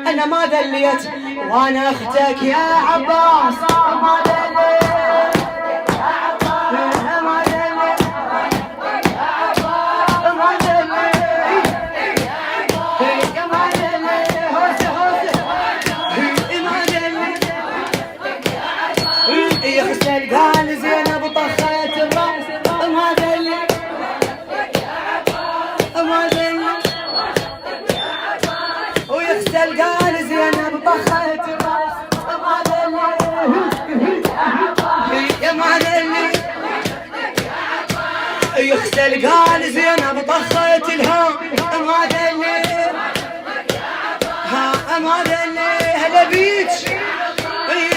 أنا ما ذليت وأنا أختك يا عباس ما ذليت يغسل قال زينب طخت الراس ما ذلي ما ذلي ويغسل قال زينب طخت الراس ما ذلي يا ما ذلي يغسل قال زينب طخت الهام ما ذلي ها ما ذلي هلا بيك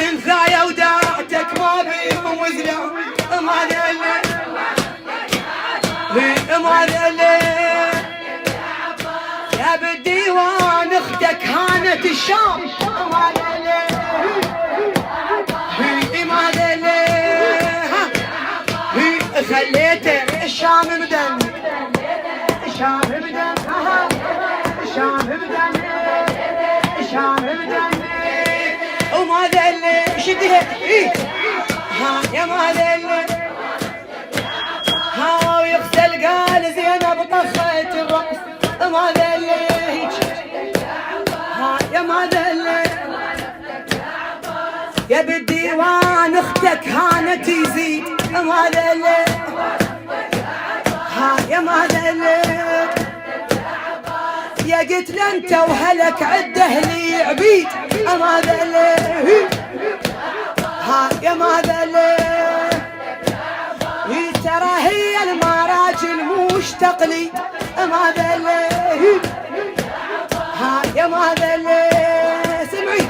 انثى وداعتك ما بيهم وزلام ما ذلي ما ذلي يا بالديوان اختك هانت الشام ما ذلي ما ذلي خليته الشام بدن الشام بدن الشام بدن الشام بدن وما ذلي شدها ها يا ما ذلي ها ويغسل قال زينب طخت الرأس ما ذلي ها يا ما ذلي يا بالديوان اختك هانت يزيد ما ذلي ها يا ما ذلي يا قتل انت وهلك عده لي عبيد ما ذلي ها يا ما ذلي ترى هي المراجل مش تقليد ما ذلي ها يا ما ذلي سمعي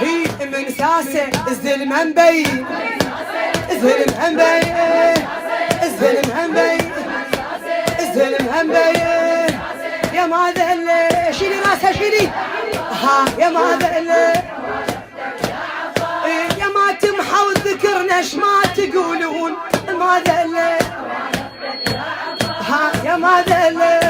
هي من ساسه الظلم مبين الظلم مبين الظلم مبين الظلم مبين يا ما ذلي شيلي راسها شيلي ها يا ما ذلي يا ما تمحوا ذكرناش ما تقولون ما ذلي ها يا ما ذلي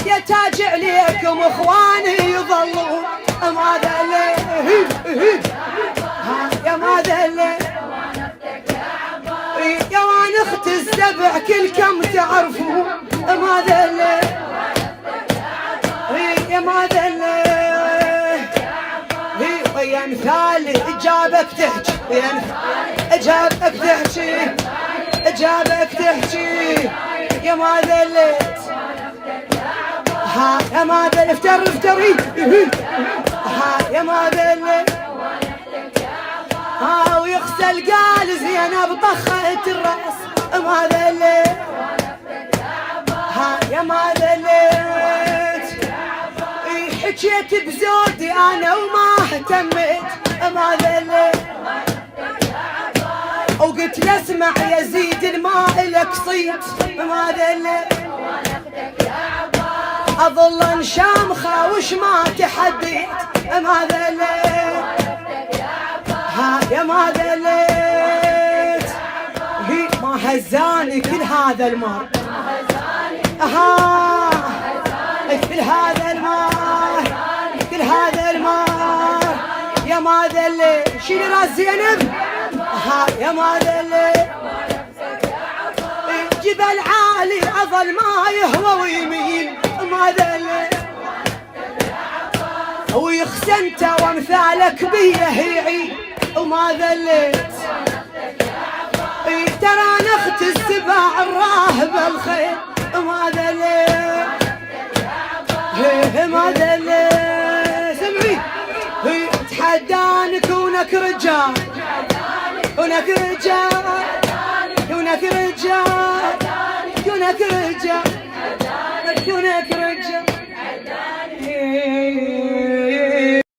يا تاج عليكم اخواني يظلون ما ذلي ها يا ما ذلي يا وان اخت السبع كلكم تعرفون ما ذلي يا ما ذلي ويا مثالي اجابك تحكي اجابك تحكي اجابك تحكي يا ما ذليت ها يا ما ذلي افتري ها يا ما ذلي ها ويغسل قال زينب طخت الراس ما ذلي ها يا ما ذليت حكيت بزودي انا وما اهتميت ما ذلي وقلت له اسمع يزيد الماء لك صيت ما ذلي اظل انشامخه وش ما تحديت ما ذلي ها يا ما ذليت هي ما هزاني كل هذا المار ها كل هذا المار كل هذا المار يا ما ذلي شيلي راس زينب ها يا ما ذلي جبل عالي اظل ما يهوى ويميل ما ذلي ويخسنت وامثالك بيه يعيد وما ذليت ترى انا اخت السباع الراهبه الخير ما ذليت ما ذليت سمعي تحداني كونك رجال كونك رجال كونك رجال كونك